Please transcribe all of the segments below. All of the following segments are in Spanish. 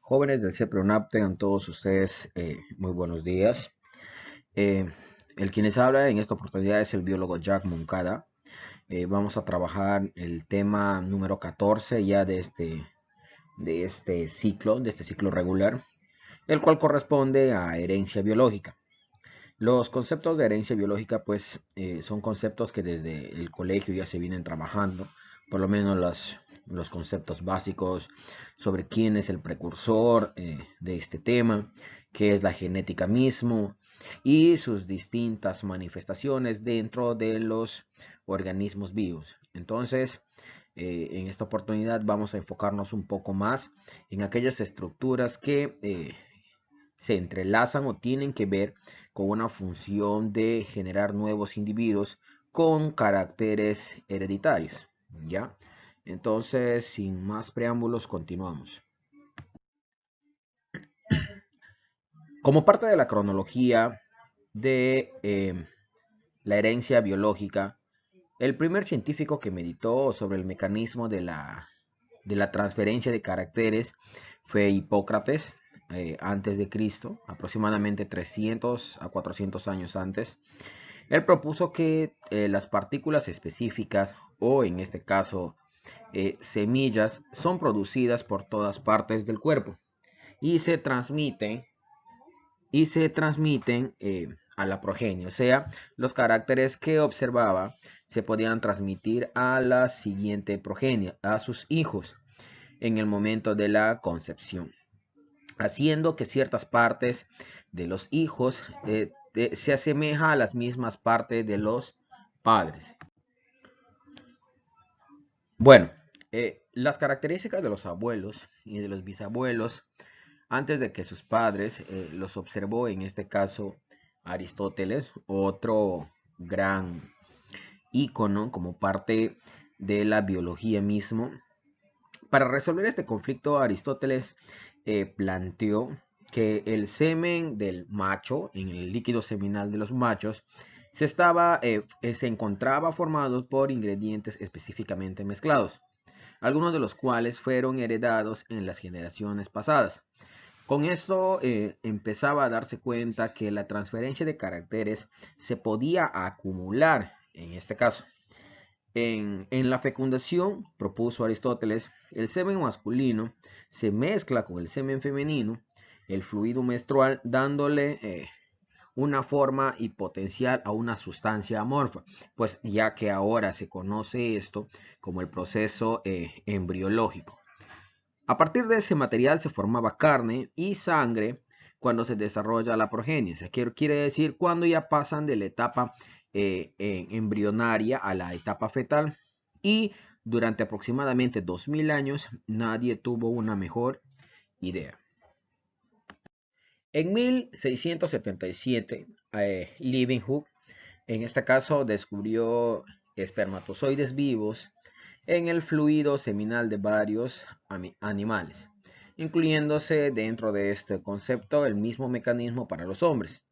Jóvenes del CEPRONAP, tengan todos ustedes muy buenos días. Eh, el quien les habla en esta oportunidad es el biólogo Jack Moncada. Vamos a trabajar el tema número 14 ya de este ciclo regular, el cual corresponde a herencia biológica. Los conceptos de herencia biológica pues son conceptos que desde el colegio ya se vienen trabajando, por lo menos los conceptos básicos sobre quién es el precursor de este tema, qué es la genética mismo y sus distintas manifestaciones dentro de los organismos vivos. Entonces, en esta oportunidad vamos a enfocarnos un poco más en aquellas estructuras que se entrelazan o tienen que ver con una función de generar nuevos individuos con caracteres hereditarios, ¿ya? Entonces, sin más preámbulos, continuamos. Como parte de la cronología de la herencia biológica, el primer científico que meditó sobre el mecanismo de la transferencia de caracteres fue Hipócrates, antes de Cristo, aproximadamente 300 a 400 años antes. Él propuso que las partículas específicas, o en este caso semillas, son producidas por todas partes del cuerpo y se transmiten a la progenie. O sea, los caracteres que observaba se podían transmitir a la siguiente progenie, a sus hijos, en el momento de la concepción, haciendo que ciertas partes de los hijos se asemeja a las mismas partes de los padres. Bueno, las características de los abuelos y de los bisabuelos antes de que sus padres los observó, en este caso Aristóteles, otro gran ícono como parte de la biología mismo. Para resolver este conflicto, Aristóteles planteó que el semen del macho, en el líquido seminal de los machos, se encontraba formado por ingredientes específicamente mezclados, algunos de los cuales fueron heredados en las generaciones pasadas. Con esto empezaba a darse cuenta que la transferencia de caracteres se podía acumular en este caso. En la fecundación, propuso Aristóteles, el semen masculino se mezcla con el semen femenino, el fluido menstrual, dándole una forma y potencial a una sustancia amorfa, pues ya que ahora se conoce esto como el proceso embriológico. A partir de ese material se formaba carne y sangre cuando se desarrolla la progenie. O sea, quiere decir cuando ya pasan de la etapa embrionaria a la etapa fetal. Y durante aproximadamente 2000 años nadie tuvo una mejor idea. En 1677, Leeuwenhoek, en este caso, descubrió espermatozoides vivos en el fluido seminal de varios animales, incluyéndose dentro de este concepto el mismo mecanismo para los hombres.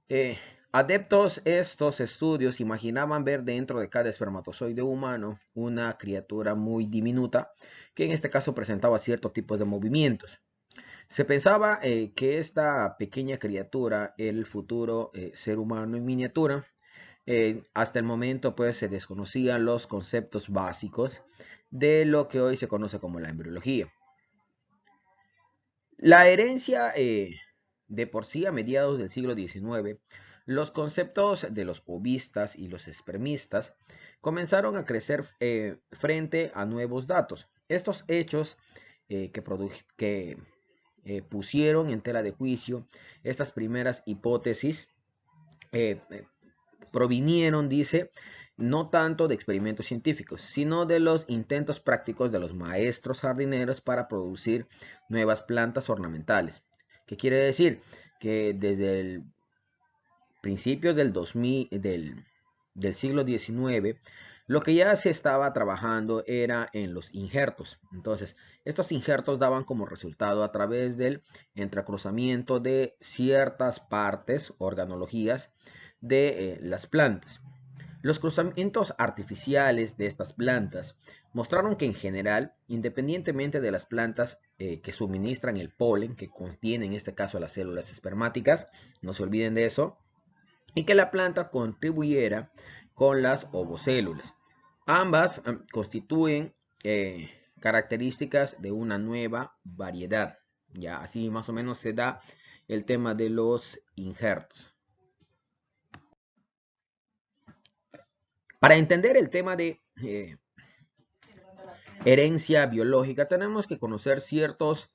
Eh, Adeptos estos estudios imaginaban ver dentro de cada espermatozoide humano una criatura muy diminuta que en este caso presentaba ciertos tipos de movimientos. Se pensaba que esta pequeña criatura era el futuro ser humano en miniatura. Hasta el momento pues se desconocían los conceptos básicos de lo que hoy se conoce como la embriología. La herencia de por sí a mediados del siglo XIX, los conceptos de los ovistas y los espermistas comenzaron a crecer frente a nuevos datos. Estos hechos que pusieron en tela de juicio estas primeras hipótesis eh, provinieron, dice, no tanto de experimentos científicos, sino de los intentos prácticos de los maestros jardineros para producir nuevas plantas ornamentales. ¿Qué quiere decir? Que desde el principio del siglo XIX, lo que ya se estaba trabajando era en los injertos. Entonces, estos injertos daban como resultado a través del entrecruzamiento de ciertas partes, organologías, de las plantas. Los cruzamientos artificiales de estas plantas mostraron que en general, independientemente de las plantas, que suministran el polen que contiene en este caso las células espermáticas, no se olviden de eso, y que la planta contribuyera con las ovocélulas. Ambas constituyen características de una nueva variedad. Ya así más o menos se da el tema de los injertos. Para entender el tema de herencia biológica, tenemos que conocer ciertos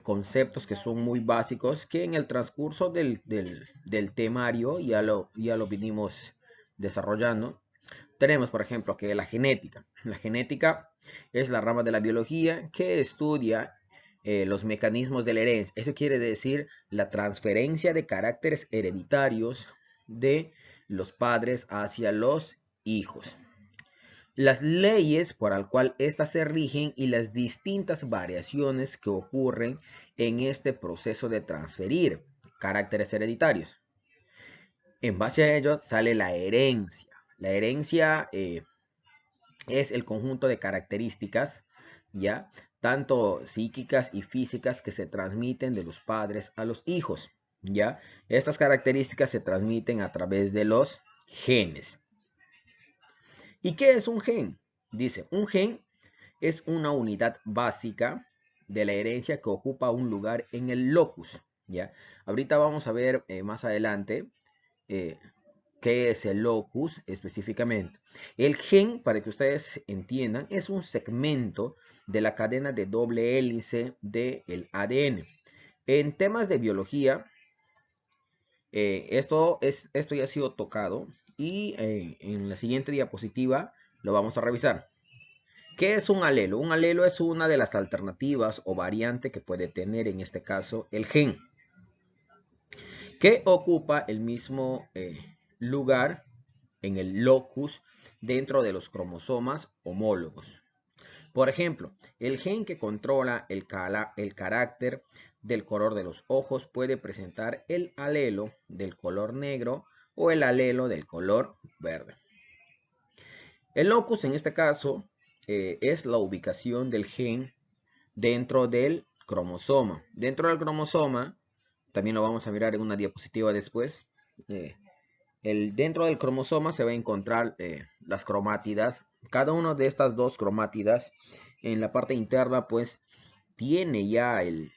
conceptos que son muy básicos, que en el transcurso del temario ya lo vinimos desarrollando. Tenemos, por ejemplo, que la genética. La genética es la rama de la biología que estudia los mecanismos de la herencia. Eso quiere decir la transferencia de caracteres hereditarios de los padres hacia los hijos. Las leyes por las cuales éstas se rigen y las distintas variaciones que ocurren en este proceso de transferir caracteres hereditarios. En base a ello sale la herencia. La herencia es el conjunto de características, ¿ya? Tanto psíquicas y físicas que se transmiten de los padres a los hijos, ¿ya? Estas características se transmiten a través de los genes. ¿Y qué es un gen? Dice, un gen es una unidad básica de la herencia que ocupa un lugar en el locus, ¿ya? Ahorita vamos a ver más adelante qué es el locus específicamente. El gen, para que ustedes entiendan, es un segmento de la cadena de doble hélice del ADN. En temas de biología, esto ya ha sido tocado y en la siguiente diapositiva lo vamos a revisar. ¿Qué es un alelo? Un alelo es una de las alternativas o variante que puede tener en este caso el gen, que ocupa el mismo lugar en el locus dentro de los cromosomas homólogos. Por ejemplo, el gen que controla el carácter del color de los ojos puede presentar el alelo del color negro o el alelo del color verde. El locus en este caso es la ubicación del gen dentro del cromosoma. Dentro del cromosoma, también lo vamos a mirar en una diapositiva después, dentro del cromosoma se va a encontrar las cromátidas. Cada una de estas dos cromátidas en la parte interna pues tiene ya el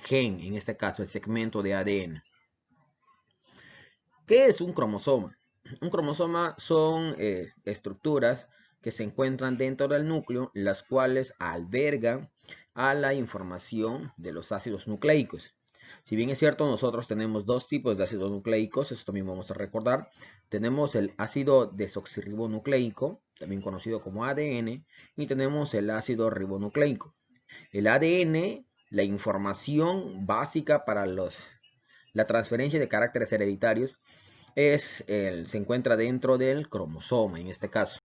gen, en este caso el segmento de ADN. ¿Qué es un cromosoma? Un cromosoma son estructuras que se encuentran dentro del núcleo, las cuales albergan a la información de los ácidos nucleicos. Si bien es cierto, nosotros tenemos dos tipos de ácidos nucleicos, esto también vamos a recordar. Tenemos el ácido desoxirribonucleico, también conocido como ADN, y tenemos el ácido ribonucleico. El ADN, la información básica para la transferencia de caracteres hereditarios, se encuentra dentro del cromosoma, en este caso.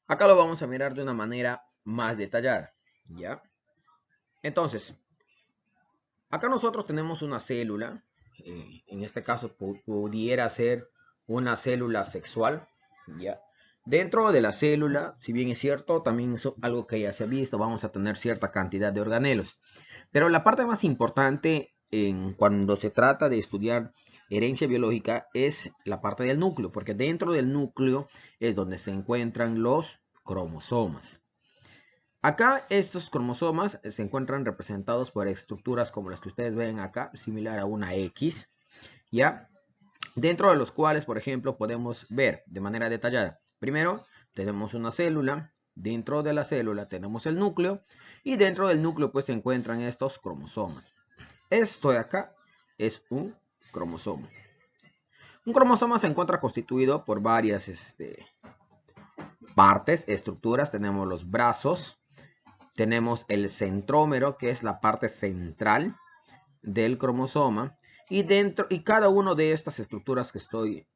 Acá lo vamos a mirar de una manera más detallada, ¿ya? Entonces, acá nosotros tenemos una célula, en este caso pudiera ser una célula sexual, ¿ya? Dentro de la célula, si bien es cierto, también es algo que ya se ha visto, vamos a tener cierta cantidad de organelos. Pero la parte más importante cuando se trata de estudiar herencia biológica es la parte del núcleo, porque dentro del núcleo es donde se encuentran los cromosomas. Acá estos cromosomas se encuentran representados por estructuras como las que ustedes ven acá, similar a una X, ¿ya? Dentro de los cuales, por ejemplo, podemos ver de manera detallada. Primero, tenemos una célula. Dentro de la célula tenemos el núcleo. Y dentro del núcleo, pues, se encuentran estos cromosomas. Esto de acá es un cromosoma. Un cromosoma se encuentra constituido por varias partes, estructuras. Tenemos los brazos. Tenemos el centrómero, que es la parte central del cromosoma. Y cada una de estas estructuras que estoy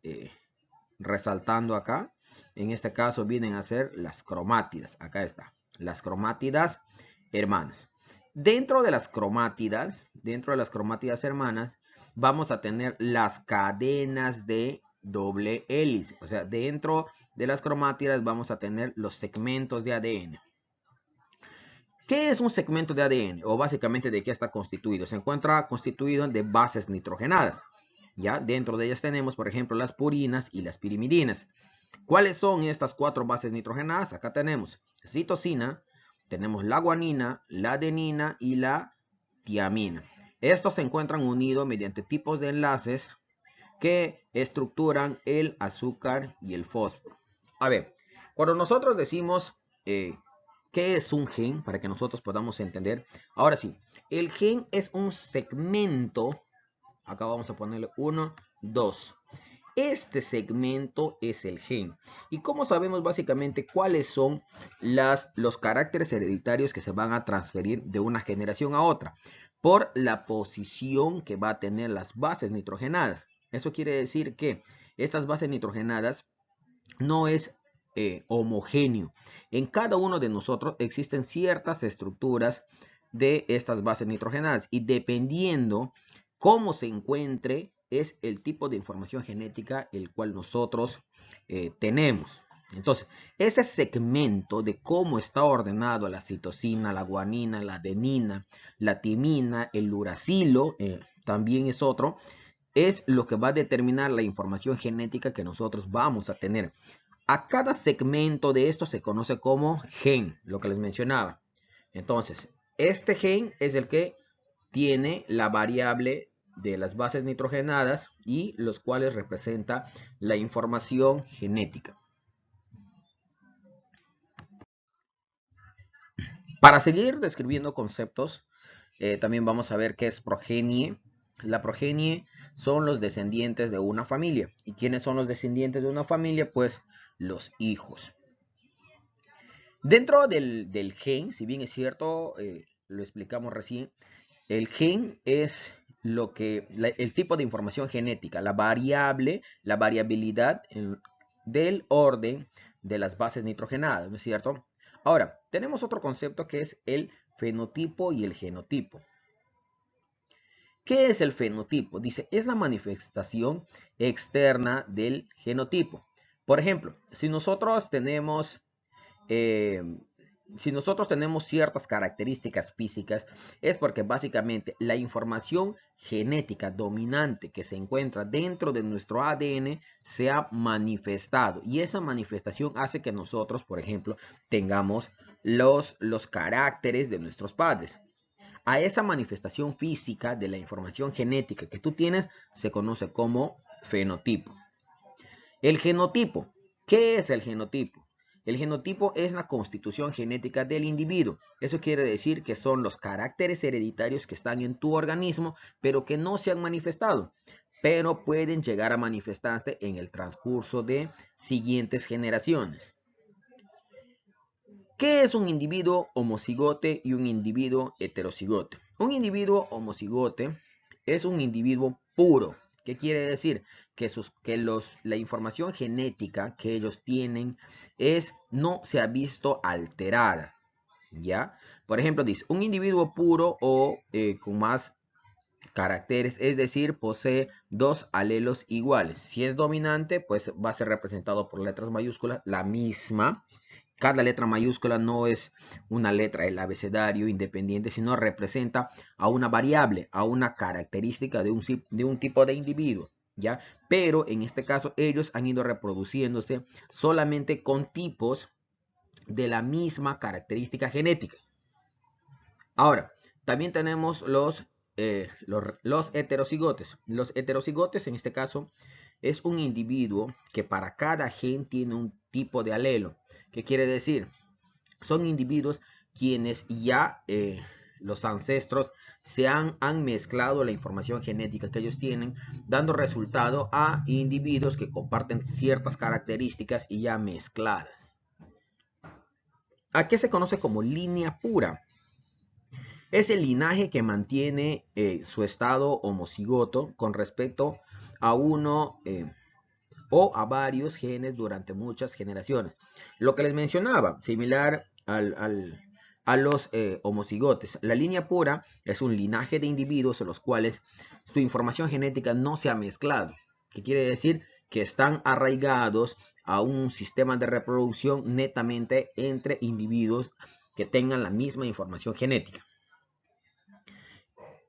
resaltando acá, en este caso vienen a ser las cromátidas. Acá está, las cromátidas hermanas. Dentro de las cromátidas hermanas, vamos a tener las cadenas de doble hélice. O sea, dentro de las cromátidas vamos a tener los segmentos de ADN. ¿Qué es un segmento de ADN? O básicamente, ¿de qué está constituido? Se encuentra constituido de bases nitrogenadas. Ya dentro de ellas tenemos, por ejemplo, las purinas y las pirimidinas. ¿Cuáles son estas 4 bases nitrogenadas? Acá tenemos citosina, tenemos la guanina, la adenina y la tiamina. Estos se encuentran unidos mediante tipos de enlaces que estructuran el azúcar y el fósforo. A ver, cuando nosotros decimos qué es un gen, para que nosotros podamos entender, ahora sí, el gen es un segmento, acá vamos a ponerle 1, 2. Este segmento es el gen. ¿Y cómo sabemos básicamente cuáles son los caracteres hereditarios que se van a transferir de una generación a otra? Por la posición que va a tener las bases nitrogenadas. Eso quiere decir que estas bases nitrogenadas no es homogéneo. En cada uno de nosotros existen ciertas estructuras de estas bases nitrogenadas y dependiendo cómo se encuentre es el tipo de información genética el cual nosotros tenemos. Entonces, ese segmento de cómo está ordenado la citosina, la guanina, la adenina, la timina, el uracilo, también es otro, es lo que va a determinar la información genética que nosotros vamos a tener. A cada segmento de esto se conoce como gen, lo que les mencionaba. Entonces, este gen es el que tiene la variable de las bases nitrogenadas y los cuales representa la información genética. Para seguir describiendo conceptos, también vamos a ver qué es progenie. La progenie son los descendientes de una familia. ¿Y quiénes son los descendientes de una familia? Pues los hijos. Dentro del gen, si bien es cierto, lo explicamos recién, el gen es el tipo de información genética, la variabilidad del orden de las bases nitrogenadas, ¿no es cierto? Ahora, tenemos otro concepto que es el fenotipo y el genotipo. ¿Qué es el fenotipo? Dice, es la manifestación externa del genotipo. Por ejemplo, si nosotros tenemos ciertas características físicas, es porque básicamente la información genética dominante que se encuentra dentro de nuestro ADN se ha manifestado. Y esa manifestación hace que nosotros, por ejemplo, tengamos los caracteres de nuestros padres. A esa manifestación física de la información genética que tú tienes se conoce como fenotipo. El genotipo. ¿Qué es el genotipo? El genotipo es la constitución genética del individuo. Eso quiere decir que son los caracteres hereditarios que están en tu organismo, pero que no se han manifestado, pero pueden llegar a manifestarse en el transcurso de siguientes generaciones. ¿Qué es un individuo homocigote y un individuo heterocigote? Un individuo homocigote es un individuo puro. ¿Qué quiere decir? Que la información genética que ellos tienen no se ha visto alterada. ¿Ya? Por ejemplo, dice, un individuo puro o con más caracteres, es decir, posee 2 alelos iguales. Si es dominante, pues va a ser representado por letras mayúsculas, la misma. Cada letra mayúscula no es una letra del abecedario independiente, sino representa a una variable, a una característica de un tipo de individuo, ¿ya? Pero en este caso ellos han ido reproduciéndose solamente con tipos de la misma característica genética. Ahora, también tenemos los heterocigotes. Los heterocigotes en este caso es un individuo que para cada gen tiene un tipo de alelo. ¿Qué quiere decir? Son individuos quienes ya los ancestros han mezclado la información genética que ellos tienen, dando resultado a individuos que comparten ciertas características y ya mezcladas. ¿A qué se conoce como línea pura? Es el linaje que mantiene su estado homocigoto con respecto a uno o a varios genes durante muchas generaciones. Lo que les mencionaba, similar a los homocigotes. La línea pura es un linaje de individuos en los cuales su información genética no se ha mezclado. ¿Qué quiere decir? Que están arraigados a un sistema de reproducción netamente entre individuos que tengan la misma información genética.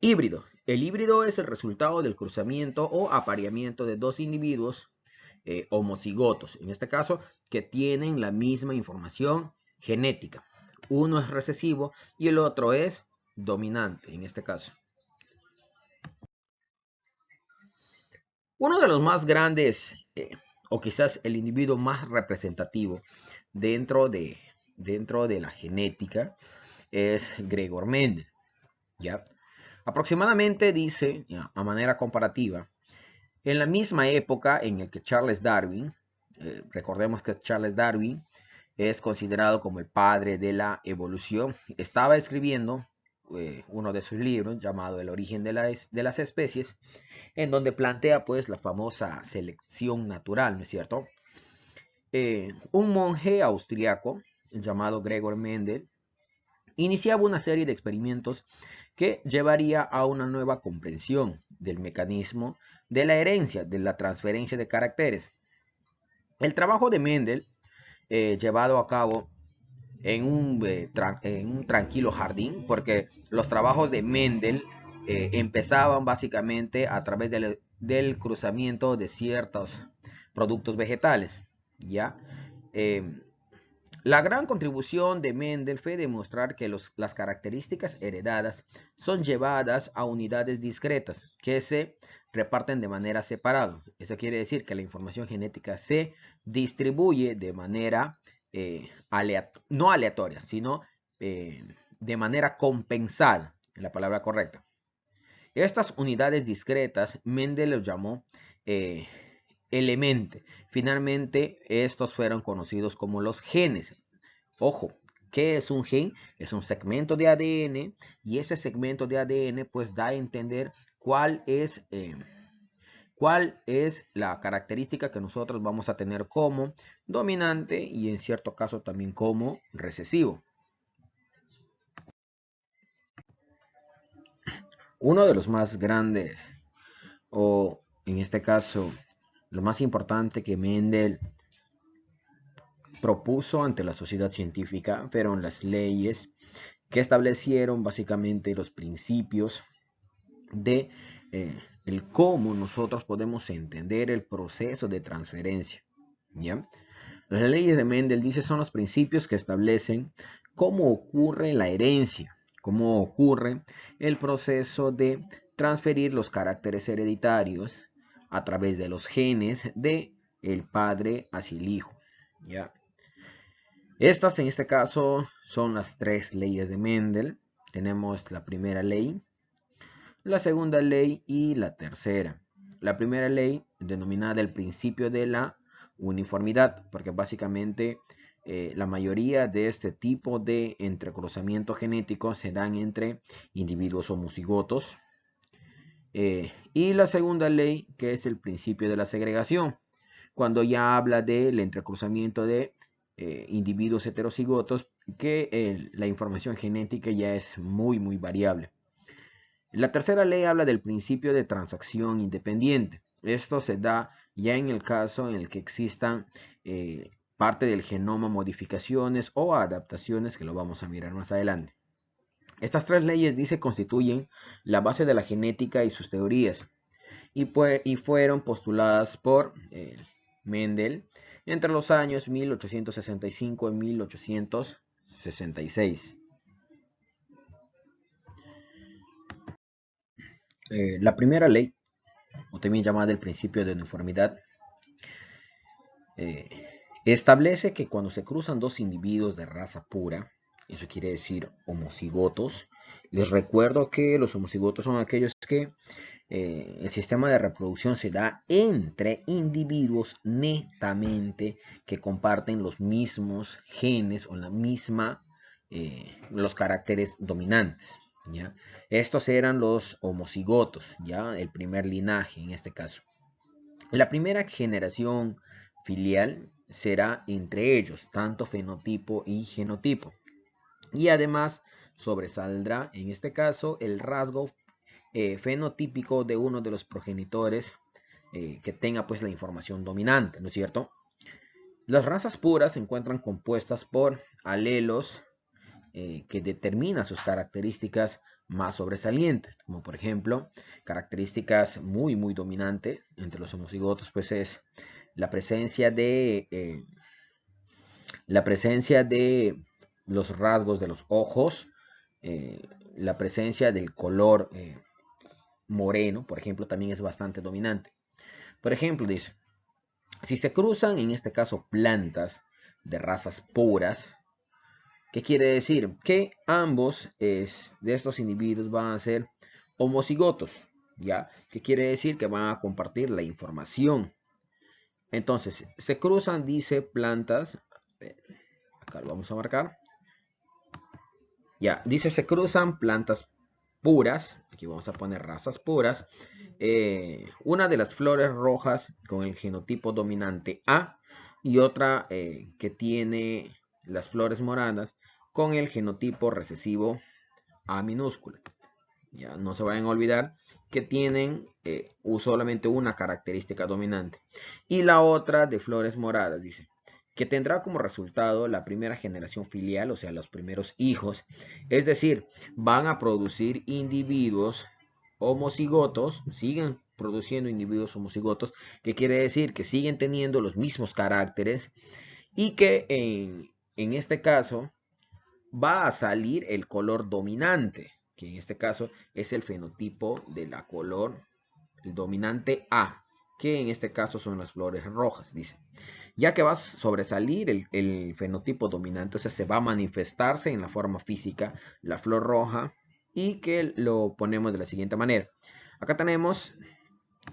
Híbrido. El híbrido es el resultado del cruzamiento o apareamiento de dos individuos homocigotos, en este caso, que tienen la misma información genética. Uno es recesivo y el otro es dominante, en este caso. Uno de los más grandes, o quizás el individuo más representativo dentro de la genética, es Gregor Mendel, ¿ya? Aproximadamente dice, a manera comparativa, en la misma época en la que Charles Darwin, recordemos que Charles Darwin es considerado como el padre de la evolución, estaba escribiendo uno de sus libros llamado El origen de las especies, en donde plantea pues la famosa selección natural, ¿no es cierto? Un monje austriaco llamado Gregor Mendel iniciaba una serie de experimentos que llevaría a una nueva comprensión del mecanismo de la herencia, de la transferencia de caracteres. El trabajo de Mendel, llevado a cabo en un tranquilo jardín, porque los trabajos de Mendel empezaban básicamente a través del cruzamiento de ciertos productos vegetales, ¿ya? La gran contribución de Mendel fue demostrar que las características heredadas son llevadas a unidades discretas que se reparten de manera separada. Eso quiere decir que la información genética se distribuye de manera no aleatoria, sino de manera compensada, la palabra correcta. Estas unidades discretas, Mendel los llamó elemente. Finalmente, estos fueron conocidos como los genes. Ojo, ¿qué es un gen? Es un segmento de ADN y ese segmento de ADN pues da a entender cuál es la característica que nosotros vamos a tener como dominante y en cierto caso también como recesivo. Uno de los más grandes, o en este caso lo más importante que Mendel propuso ante la sociedad científica, fueron las leyes que establecieron básicamente los principios de el cómo nosotros podemos entender el proceso de transferencia, ¿ya? Las leyes de Mendel, dice, son los principios que establecen cómo ocurre la herencia, cómo ocurre el proceso de transferir los caracteres hereditarios a través de los genes de el padre hacia el hijo, ¿ya? Estas en este caso son las tres leyes de Mendel. Tenemos la primera ley, la segunda ley y la tercera. La primera ley, denominada el principio de la uniformidad, porque básicamente la mayoría de este tipo de entrecruzamiento genético se dan entre individuos homocigotos. Y la segunda ley, que es el principio de la segregación, cuando ya habla del entrecruzamiento de individuos heterocigotos, que la información genética ya es muy variable. La tercera ley habla del principio de transacción independiente. Esto se da ya en el caso en el que existan parte del genoma modificaciones o adaptaciones, que lo vamos a mirar más adelante. Estas tres leyes, dice, constituyen la base de la genética y sus teorías, y fueron postuladas por Mendel entre los años 1865 y 1866. La primera ley, o también llamada el principio de uniformidad, establece que cuando se cruzan dos individuos de raza pura, eso quiere decir homocigotos, les recuerdo que los homocigotos son aquellos que el sistema de reproducción se da entre individuos netamente que comparten los mismos genes o la misma, los caracteres dominantes, ¿ya? Estos eran los homocigotos, ¿ya? El primer linaje en este caso. La primera generación filial será entre ellos, tanto fenotipo y genotipo. Y además sobresaldrá en este caso el rasgo fenotípico de uno de los progenitores que tenga pues la información dominante, ¿no es cierto? Las razas puras se encuentran compuestas por alelos que determina sus características más sobresalientes, como por ejemplo, características muy dominantes entre los homocigotos, pues es la presencia de los rasgos de los ojos, la presencia del color moreno, por ejemplo, también es bastante dominante. Por ejemplo, dice, si se cruzan, en este caso, plantas de razas puras, ¿qué quiere decir? Que ambos de estos individuos van a ser homocigotos, ¿ya? ¿Qué quiere decir? Que van a compartir la información. Entonces, se cruzan, dice, plantas, acá lo vamos a marcar, ya, dice, se cruzan plantas puras, aquí vamos a poner razas puras, una de las flores rojas con el genotipo dominante A y otra que tiene las flores moradas con el genotipo recesivo A minúscula. Ya no se vayan a olvidar que tienen solamente una característica dominante. Y la otra de flores moradas, dice, que tendrá como resultado la primera generación filial, o sea, los primeros hijos. Es decir, van a producir individuos homocigotos, siguen produciendo individuos homocigotos, que quiere decir que siguen teniendo los mismos caracteres y que en este caso va a salir el color dominante, que en este caso es el fenotipo de la color, el dominante A, que en este caso son las flores rojas, dice. Ya que va a sobresalir el fenotipo dominante, o sea, se va a manifestarse en la forma física la flor roja y que lo ponemos de la siguiente manera. Acá tenemos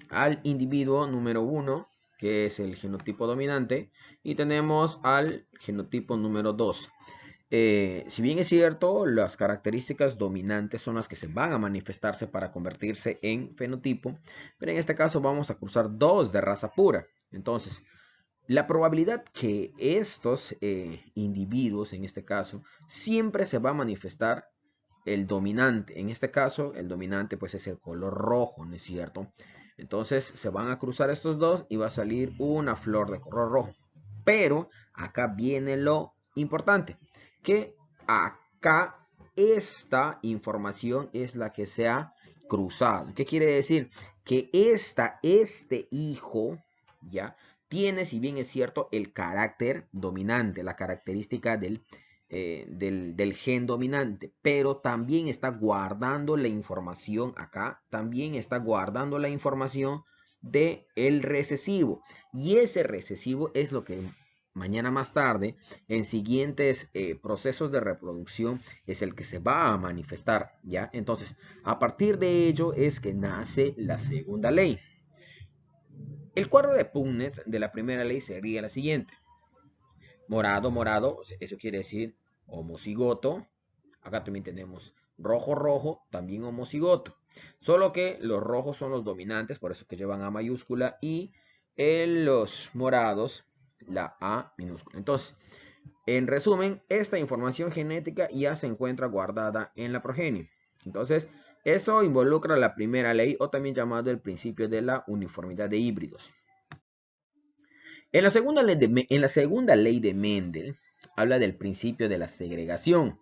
al individuo número 1, que es el genotipo dominante, y tenemos al genotipo número 2. Si bien es cierto, las características dominantes son las que se van a manifestarse para convertirse en fenotipo, pero en este caso vamos a cruzar dos de raza pura. Entonces, la probabilidad que estos individuos, en este caso, siempre se va a manifestar el dominante. En este caso, el dominante pues es el color rojo, ¿no es cierto? Entonces se van a cruzar estos dos y va a salir una flor de color rojo. Pero acá viene lo importante, que acá esta información es la que se ha cruzado. ¿Qué quiere decir? Que este hijo, ¿ya? Tiene, si bien es cierto, el carácter dominante, la característica del gen dominante, pero también está guardando la información acá, también está guardando la información del recesivo, y ese recesivo es lo que mañana más tarde en siguientes procesos de reproducción es el que se va a manifestar, ¿ya? Entonces, a partir de ello es que nace la segunda ley. El cuadro de Punnett de la primera ley sería la siguiente: morado, morado, eso quiere decir homocigoto. Acá también tenemos rojo, rojo, también homocigoto. Solo que los rojos son los dominantes, por eso que llevan A mayúscula, y los morados, la A minúscula. Entonces, en resumen, esta información genética ya se encuentra guardada en la progenie. Entonces, eso involucra la primera ley, o también llamado el principio de la uniformidad de híbridos. En la segunda ley de Mendel habla del principio de la segregación.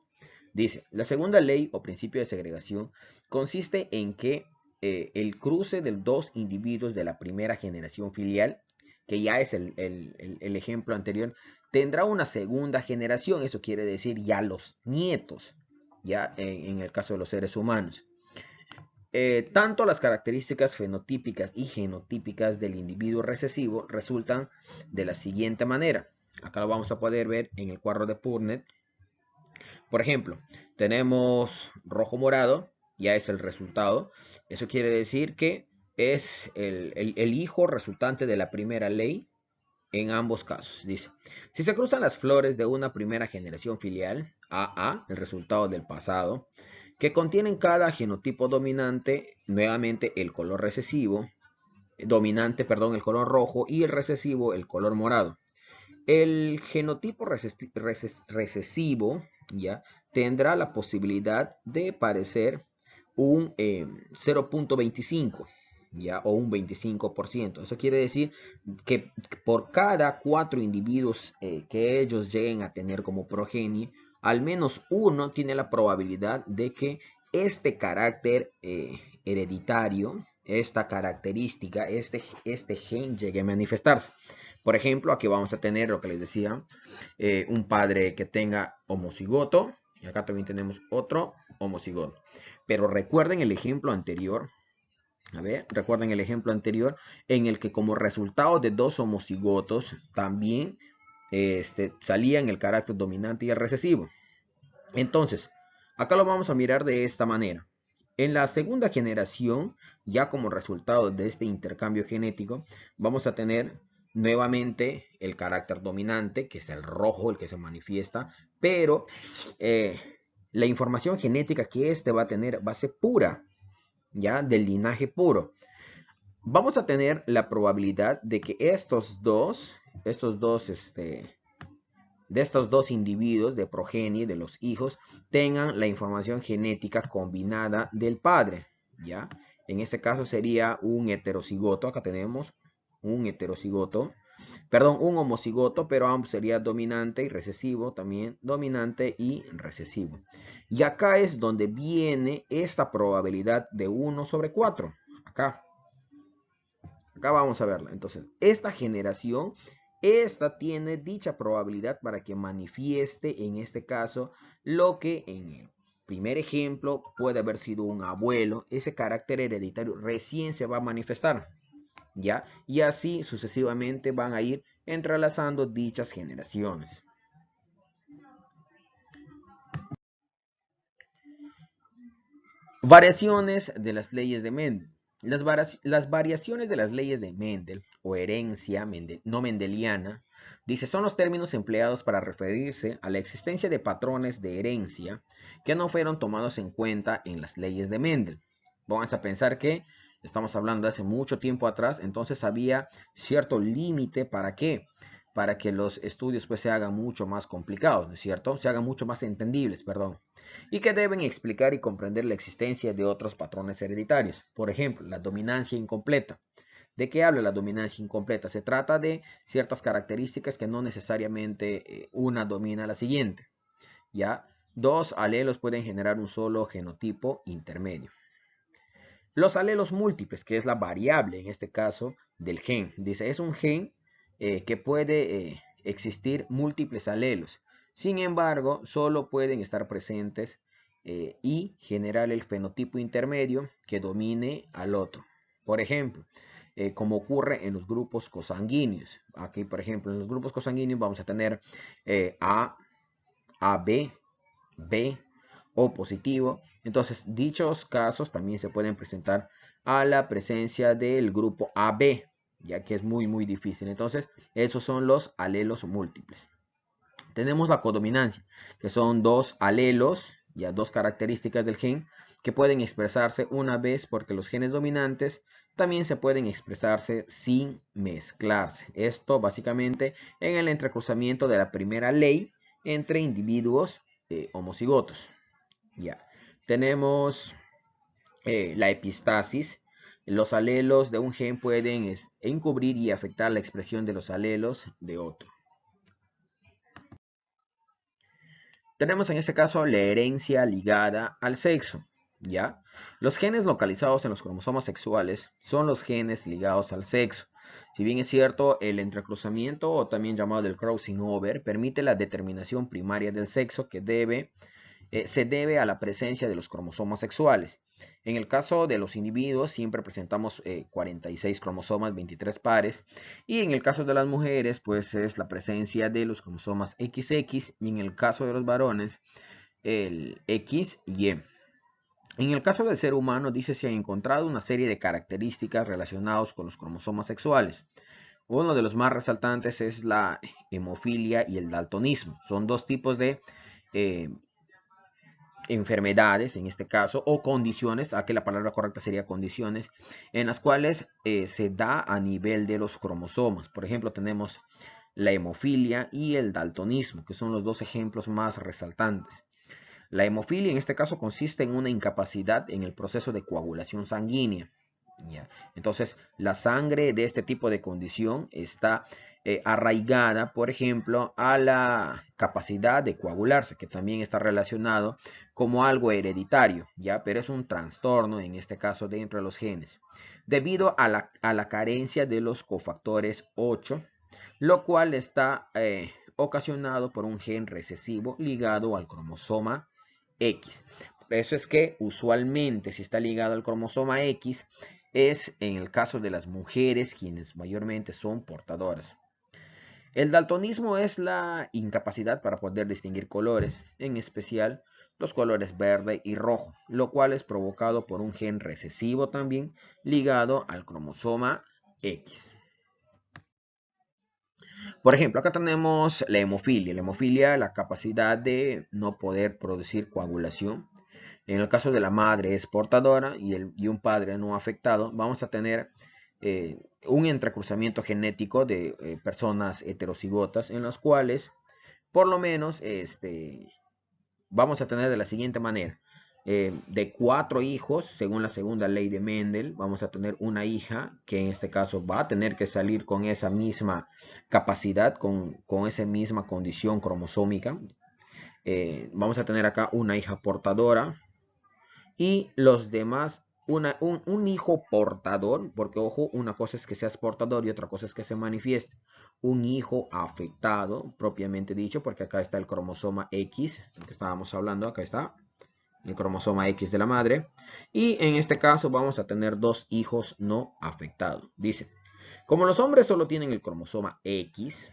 Dice, la segunda ley o principio de segregación consiste en que el cruce de dos individuos de la primera generación filial, que ya es el ejemplo anterior, tendrá una segunda generación. Eso quiere decir ya los nietos, ya en el caso de los seres humanos. Tanto las características fenotípicas y genotípicas del individuo recesivo resultan de la siguiente manera. Acá lo vamos a poder ver en el cuadro de Punnett. Por ejemplo, tenemos rojo morado, ya es el resultado. Eso quiere decir que es el hijo resultante de la primera ley en ambos casos. Dice, si se cruzan las flores de una primera generación filial, AA, el resultado del pasado, que contienen cada genotipo dominante, nuevamente el color recesivo, dominante, perdón, el color rojo, y el recesivo, el color morado. El genotipo recesivo, ¿ya? Tendrá la posibilidad de parecer un 0.25, ¿ya? O un 25%. Eso quiere decir que por cada 4 individuos que ellos lleguen a tener como progenie, al menos uno tiene la probabilidad de que este carácter hereditario, esta característica, este gen llegue a manifestarse. Por ejemplo, aquí vamos a tener lo que les decía, un padre que tenga homocigoto, y acá también tenemos otro homocigoto. Pero recuerden el ejemplo anterior, recuerden el ejemplo anterior en el que como resultado de dos homocigotos también salían el carácter dominante y el recesivo. Entonces, acá lo vamos a mirar de esta manera. En la segunda generación, ya como resultado de este intercambio genético, vamos a tener nuevamente el carácter dominante, que es el rojo, el que se manifiesta, pero la información genética que este va a tener va a ser pura, ya del linaje puro. Vamos a tener la probabilidad de que de estos dos individuos de progenie, de los hijos, tengan la información genética combinada del padre, ¿ya? En este caso sería un heterocigoto, acá tenemos un heterocigoto, perdón, un homocigoto, pero ambos sería dominante y recesivo, también dominante y recesivo. Y acá es donde viene esta probabilidad de 1 sobre 4, acá vamos a verla. Entonces, esta generación, esta tiene dicha probabilidad para que manifieste, en este caso, lo que en el primer ejemplo puede haber sido un abuelo. Ese carácter hereditario recién se va a manifestar, ¿ya? Y así sucesivamente van a ir entrelazando dichas generaciones. Variaciones de las leyes de Mendel. Las variaciones de las leyes de Mendel o herencia no mendeliana, dice, son los términos empleados para referirse a la existencia de patrones de herencia que no fueron tomados en cuenta en las leyes de Mendel. Vamos a pensar que estamos hablando de hace mucho tiempo atrás, entonces había cierto límite para qué, para que los estudios pues se hagan mucho más complicados, ¿no es cierto? Se hagan mucho más entendibles, perdón. Y que deben explicar y comprender la existencia de otros patrones hereditarios. Por ejemplo, la dominancia incompleta. ¿De qué habla la dominancia incompleta? Se trata de ciertas características que no necesariamente una domina a la siguiente. ¿Ya? Dos alelos pueden generar un solo genotipo intermedio. Los alelos múltiples, que es la variable en este caso del gen. Dice, es un gen que puede existir múltiples alelos. Sin embargo, solo pueden estar presentes y generar el fenotipo intermedio que domine al otro. Por ejemplo, como ocurre en los grupos cosanguíneos. Aquí, por ejemplo, en los grupos cosanguíneos vamos a tener A, AB, B o positivo. Entonces, dichos casos también se pueden presentar a la presencia del grupo AB, ya que es muy difícil. Entonces, esos son los alelos múltiples. Tenemos la codominancia, que son dos alelos, ya dos características del gen, que pueden expresarse una vez porque los genes dominantes también se pueden expresarse sin mezclarse. Esto básicamente en el entrecruzamiento de la primera ley entre individuos homocigotos. Ya. Tenemos la epistasis. Los alelos de un gen pueden encubrir y afectar la expresión de los alelos de otro. Tenemos en este caso la herencia ligada al sexo, ¿ya? Los genes localizados en los cromosomas sexuales son los genes ligados al sexo. Si bien es cierto, el entrecruzamiento, o también llamado el crossing over, permite la determinación primaria del sexo que se debe a la presencia de los cromosomas sexuales. En el caso de los individuos siempre presentamos 46 cromosomas, 23 pares, y en el caso de las mujeres pues es la presencia de los cromosomas XX, y en el caso de los varones el XY. En el caso del ser humano dice se ha encontrado una serie de características relacionadas con los cromosomas sexuales. Uno de los más resaltantes es la hemofilia y el daltonismo. Son dos tipos de enfermedades, en este caso, o condiciones, aquí la palabra correcta sería condiciones, en las cuales se da a nivel de los cromosomas. Por ejemplo, tenemos la hemofilia y el daltonismo, que son los dos ejemplos más resaltantes. La hemofilia en este caso consiste en una incapacidad en el proceso de coagulación sanguínea. ¿Ya? Entonces, la sangre de este tipo de condición está arraigada, por ejemplo, a la capacidad de coagularse, que también está relacionado como algo hereditario, ¿ya? Pero es un trastorno, en este caso, dentro de los genes, debido a la carencia de los cofactores 8, lo cual está ocasionado por un gen recesivo ligado al cromosoma X. Por eso es que usualmente, si está ligado al cromosoma X, es en el caso de las mujeres quienes mayormente son portadoras. El daltonismo es la incapacidad para poder distinguir colores, en especial los colores verde y rojo, lo cual es provocado por un gen recesivo también ligado al cromosoma X. Por ejemplo, acá tenemos la hemofilia. La hemofilia, la capacidad de no poder producir coagulación. En el caso de la madre es portadora y un padre no afectado, vamos a tener un entrecruzamiento genético de personas heterocigotas en las cuales por lo menos vamos a tener de la siguiente manera. De 4 hijos, según la segunda ley de Mendel, vamos a tener una hija que en este caso va a tener que salir con esa misma capacidad, con esa misma condición cromosómica. Vamos a tener acá una hija portadora y los demás, un hijo portador, porque ojo, una cosa es que seas portador y otra cosa es que se manifieste. Un hijo afectado, propiamente dicho, porque acá está el cromosoma X, que estábamos hablando, acá está el cromosoma X de la madre. Y en este caso vamos a tener 2 hijos no afectados. Dice, como los hombres solo tienen el cromosoma X,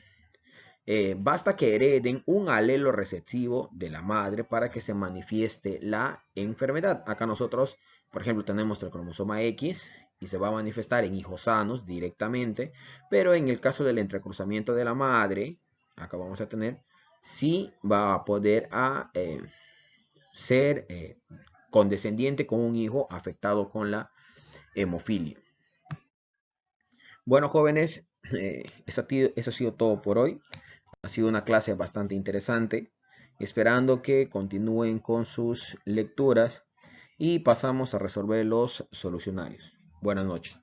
basta que hereden un alelo recesivo de la madre para que se manifieste la enfermedad. Acá nosotros, por ejemplo, tenemos el cromosoma X y se va a manifestar en hijos sanos directamente, pero en el caso del entrecruzamiento de la madre, acá vamos a tener, sí va a poder ser condescendiente con un hijo afectado con la hemofilia. Bueno, jóvenes, eso ha sido todo por hoy. Ha sido una clase bastante interesante, esperando que continúen con sus lecturas y pasamos a resolver los solucionarios. Buenas noches.